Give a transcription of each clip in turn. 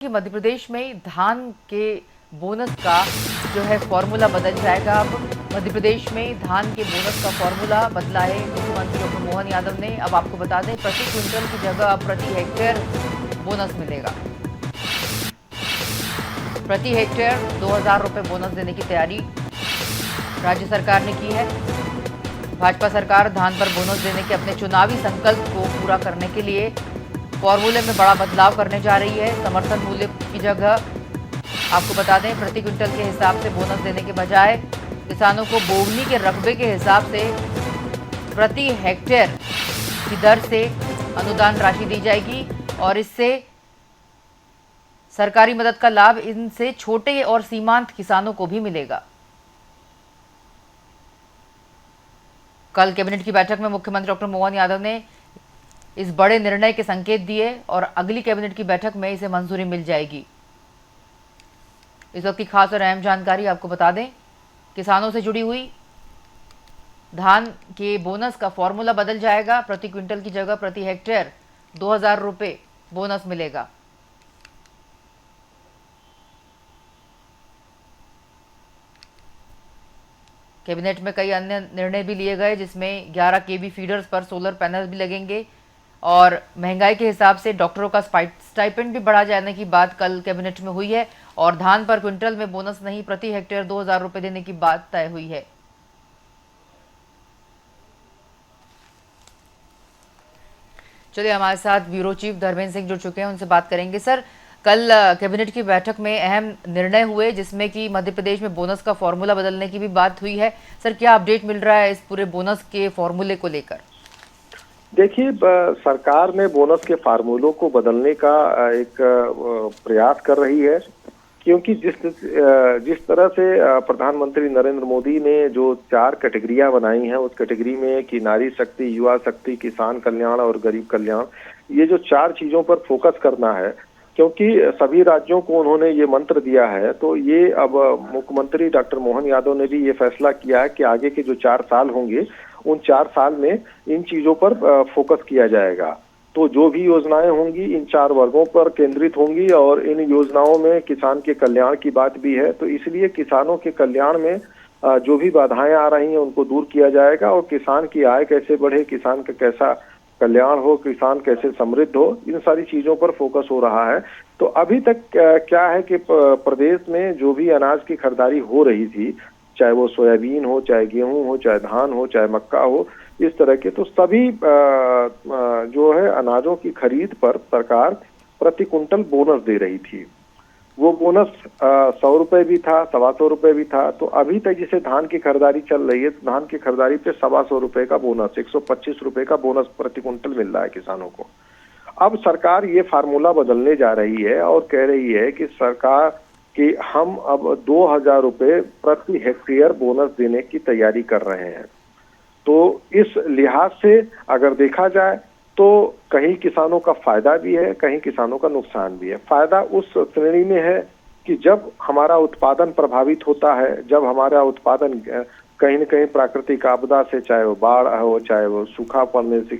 कि मध्य प्रदेश में धान के बोनस का जो है फॉर्मूला बदल जाएगा। अब मध्य प्रदेश में धान के बोनस का फॉर्मूला बदला है मुख्यमंत्री डॉक्टर मोहन यादव ने। अब आपको बता दें, प्रति क्विंटल की जगह अब प्रति हेक्टेयर बोनस मिलेगा। प्रति हेक्टेयर 2000 रुपये बोनस देने की तैयारी राज्य सरकार ने की है। भाजपा सरकार धान पर बोनस देने के अपने चुनावी संकल्प को पूरा करने के लिए फॉर्मूले में बड़ा बदलाव करने जा रही है। समर्थन मूल्य की जगह आपको बता दें, प्रति क्विंटल के हिसाब से बोनस देने के बजाय किसानों को बोवनी के रकबे के हिसाब से प्रति हेक्टेयर की दर से अनुदान राशि दी जाएगी और इससे सरकारी मदद का लाभ इनसे छोटे और सीमांत किसानों को भी मिलेगा। कल कैबिनेट की बैठक में मुख्यमंत्री डॉक्टर मोहन यादव ने इस बड़े निर्णय के संकेत दिए और अगली कैबिनेट की बैठक में इसे मंजूरी मिल जाएगी। इस वक्त की खास और अहम जानकारी आपको बता दें, किसानों से जुड़ी हुई। धान के बोनस का फॉर्मूला बदल जाएगा। प्रति क्विंटल की जगह प्रति हेक्टेयर 2000 रुपये बोनस मिलेगा। कैबिनेट में कई अन्य निर्णय भी लिए गए, जिसमें 11 केवी फीडर्स पर सोलर पैनल भी लगेंगे और महंगाई के हिसाब से डॉक्टरों का स्टाइपेंड भी बढ़ा जाने की बात कल कैबिनेट में हुई है और धान पर क्विंटल में बोनस नहीं, प्रति हेक्टेयर 2000 रुपये देने की बात तय हुई है। चलिए, हमारे साथ ब्यूरो चीफ धर्मेंद्र सिंह जुड़ चुके हैं, उनसे बात करेंगे। सर, कल कैबिनेट की बैठक में अहम निर्णय हुए, जिसमें कि मध्य प्रदेश में बोनस का फॉर्मूला बदलने की भी बात हुई है। सर, क्या अपडेट मिल रहा है इस पूरे बोनस के फॉर्मूले को लेकर? देखिए, सरकार ने बोनस के फार्मूलों को बदलने का एक प्रयास कर रही है, क्योंकि जिस तरह से प्रधानमंत्री नरेंद्र मोदी ने जो 4 कैटेगरियां बनाई हैं, उस कैटेगरी में कि नारी शक्ति, युवा शक्ति, किसान कल्याण और गरीब कल्याण, ये जो 4 चीजों पर फोकस करना है, क्योंकि सभी राज्यों को उन्होंने ये मंत्र दिया है, तो ये अब मुख्यमंत्री डॉक्टर मोहन यादव ने भी ये फैसला किया है कि आगे के जो 4 साल होंगे, उन 4 साल में इन चीजों पर फोकस किया जाएगा। तो जो भी योजनाएं होंगी इन 4 वर्गों पर केंद्रित होंगी और इन योजनाओं में किसान के कल्याण की बात भी है। तो इसलिए किसानों के कल्याण में जो भी बाधाएं आ रही हैं उनको दूर किया जाएगा और किसान की आय कैसे बढ़े, किसान का कैसा कल्याण हो, किसान कैसे समृद्ध हो, इन सारी चीजों पर फोकस हो रहा है। तो अभी तक क्या है कि प्रदेश में जो भी अनाज की खरीदारी हो रही थी, चाहे वो सोयाबीन हो, चाहे गेहूं हो, चाहे धान हो, चाहे मक्का हो, इस तरह के, तो सभी जो है अनाजों की खरीद पर सरकार प्रति कुंटल बोनस दे रही थी। वो बोनस 100 रुपए भी था, 125 रुपए भी था। तो अभी तक जैसे धान की खरीदारी चल रही है, तो धान की खरीदारी पे 125 रुपए का बोनस, 125 रुपए का बोनस प्रति कुंटल मिल रहा है किसानों को। अब सरकार ये फार्मूला बदलने जा रही है और कह रही है कि सरकार कि हम अब 2000 रुपये प्रति हेक्टेयर बोनस देने की तैयारी कर रहे हैं। तो इस लिहाज से अगर देखा जाए तो कहीं किसानों का फायदा भी है, कहीं किसानों का नुकसान भी है। फायदा उस श्रेणी में है कि जब हमारा उत्पादन प्रभावित होता है, जब हमारा उत्पादन कहीं न कहीं प्राकृतिक आपदा से, चाहे वो बाढ़ हो, चाहे वो सूखा पड़ने से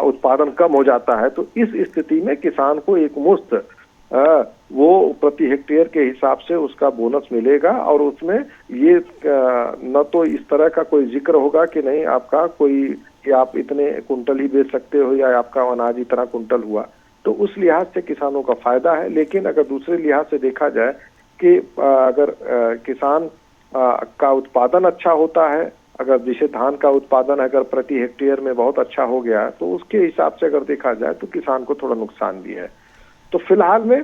उत्पादन कम हो जाता है, तो इस स्थिति में किसान को एक मुश्त वो प्रति हेक्टेयर के हिसाब से उसका बोनस मिलेगा और उसमें ये न तो इस तरह का कोई जिक्र होगा कि नहीं आपका कोई कि आप इतने कुंटल ही बेच सकते हो या आपका अनाज इतना कुंटल हुआ। तो उस लिहाज से किसानों का फायदा है। लेकिन अगर दूसरे लिहाज से देखा जाए कि अगर किसान का उत्पादन अच्छा होता है, अगर जैसे धान का उत्पादन अगर प्रति हेक्टेयर में बहुत अच्छा हो गया, तो उसके हिसाब से अगर देखा जाए तो किसान को थोड़ा नुकसान भी है। तो फिलहाल में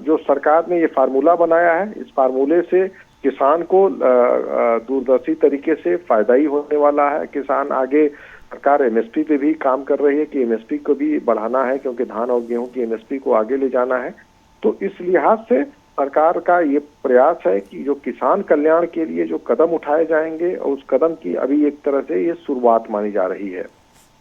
जो सरकार ने ये फार्मूला बनाया है, इस फार्मूले से किसान को दूरदर्शी तरीके से फायदा ही होने वाला है। किसान आगे, सरकार एमएसपी पे भी काम कर रही है कि एमएसपी को भी बढ़ाना है, क्योंकि धान और गेहूं की एमएसपी को आगे ले जाना है। तो इस लिहाज से सरकार का ये प्रयास है कि जो किसान कल्याण के लिए जो कदम उठाए जाएंगे, और उस कदम की अभी एक तरह से ये शुरुआत मानी जा रही है।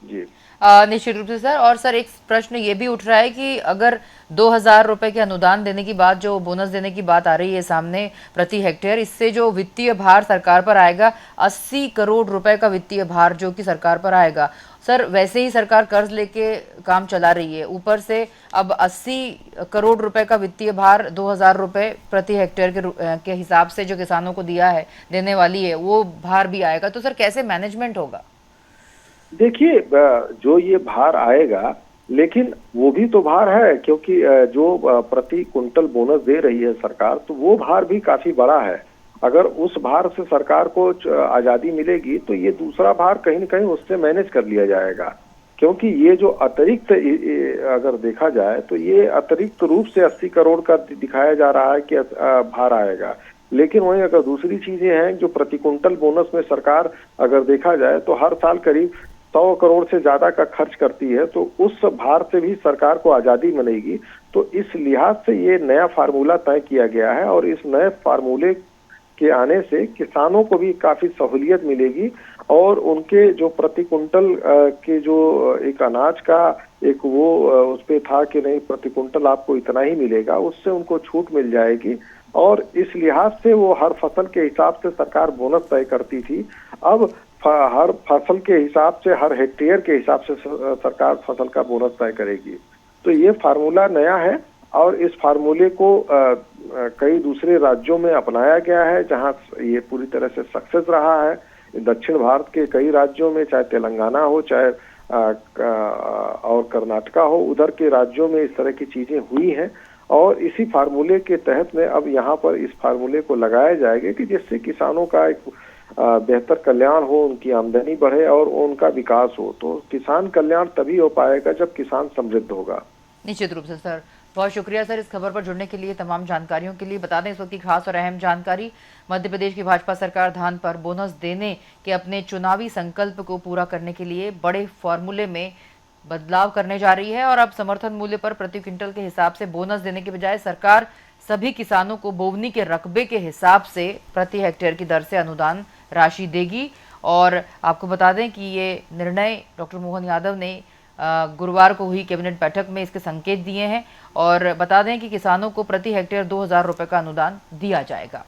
जी निश्चित रूप से सर। और सर एक प्रश्न ये भी उठ रहा है कि अगर 2,000 रुपए के अनुदान देने की बात, जो बोनस देने की बात आ रही है सामने प्रति हेक्टेयर, इससे जो वित्तीय भार सरकार पर आएगा 80 करोड़ रुपए का वित्तीय भार जो कि सरकार पर आएगा। सर वैसे ही सरकार कर्ज लेके काम चला रही है, ऊपर से अब 80 करोड़ रुपए का वित्तीय भार 2,000 रुपए प्रति हेक्टेयर के हिसाब से जो किसानों को दिया है, देने वाली है, वो भार भी आएगा। तो सर कैसे मैनेजमेंट होगा? देखिए, जो ये भार आएगा, लेकिन वो भी तो भार है, क्योंकि जो प्रति कुंटल बोनस दे रही है सरकार, तो वो भार भी काफी बड़ा है। अगर उस भार से सरकार को आजादी मिलेगी तो ये दूसरा भार कहीं न कहीं उससे मैनेज कर लिया जाएगा, क्योंकि ये जो अतिरिक्त अगर देखा जाए तो ये अतिरिक्त रूप से 80 करोड़ का दिखाया जा रहा है कि भार आएगा। लेकिन वहीं अगर दूसरी चीजें हैं, जो प्रति कुंटल बोनस में सरकार अगर देखा जाए तो हर साल करीब 100 करोड़ से ज्यादा का खर्च करती है, तो उस भार से भी सरकार को आजादी मिलेगी। तो इस लिहाज से ये नया फार्मूला तय किया गया है, और इस नए फार्मूले के आने से किसानों को भी काफी सहूलियत मिलेगी, और उनके जो प्रति कुंटल के जो एक अनाज का एक वो उस पे था कि नहीं प्रति कुंटल आपको इतना ही मिलेगा, उससे उनको छूट मिल जाएगी। और इस लिहाज से वो हर फसल के हिसाब से सरकार बोनस तय करती थी, अब हर फसल के हिसाब से, हर हेक्टेयर के हिसाब से सरकार फसल का बोनस तय करेगी। तो ये फार्मूला नया है, और इस फार्मूले को कई दूसरे राज्यों में अपनाया गया है, जहां ये पूरी तरह से सक्सेस रहा है। दक्षिण भारत के कई राज्यों में, चाहे तेलंगाना हो, चाहे और कर्नाटका हो, उधर के राज्यों में इस तरह की चीजें हुई हैं, और इसी फार्मूले के तहत में अब यहाँ पर इस फार्मूले को लगाया जाएगा कि जिससे किसानों का एक बेहतर कल्याण हो, उनकी आमदनी बढ़े और उनका विकास हो। तो किसान कल्याण तभी हो पाएगा जब किसान समृद्ध होगा। निश्चित रूप से सर, बहुत शुक्रिया सर इस खबर पर जुड़ने के लिए, तमाम जानकारियों के लिए। बता दें इस वक्त की खास और अहम जानकारी, मध्य प्रदेश की भाजपा सरकार धान पर बोनस देने के अपने चुनावी संकल्प को पूरा करने के लिए बड़े फॉर्मूले में बदलाव करने जा रही है, और अब समर्थन मूल्य पर प्रति क्विंटल के हिसाब से बोनस देने के बजाय सरकार सभी किसानों को बोवनी के रकबे के हिसाब से प्रति हेक्टेयर की दर से अनुदान राशि देगी। और आपको बता दें कि ये निर्णय डॉक्टर मोहन यादव ने गुरुवार को हुई कैबिनेट बैठक में इसके संकेत दिए हैं, और बता दें कि किसानों को प्रति हेक्टेयर 2,000 रुपए का अनुदान दिया जाएगा।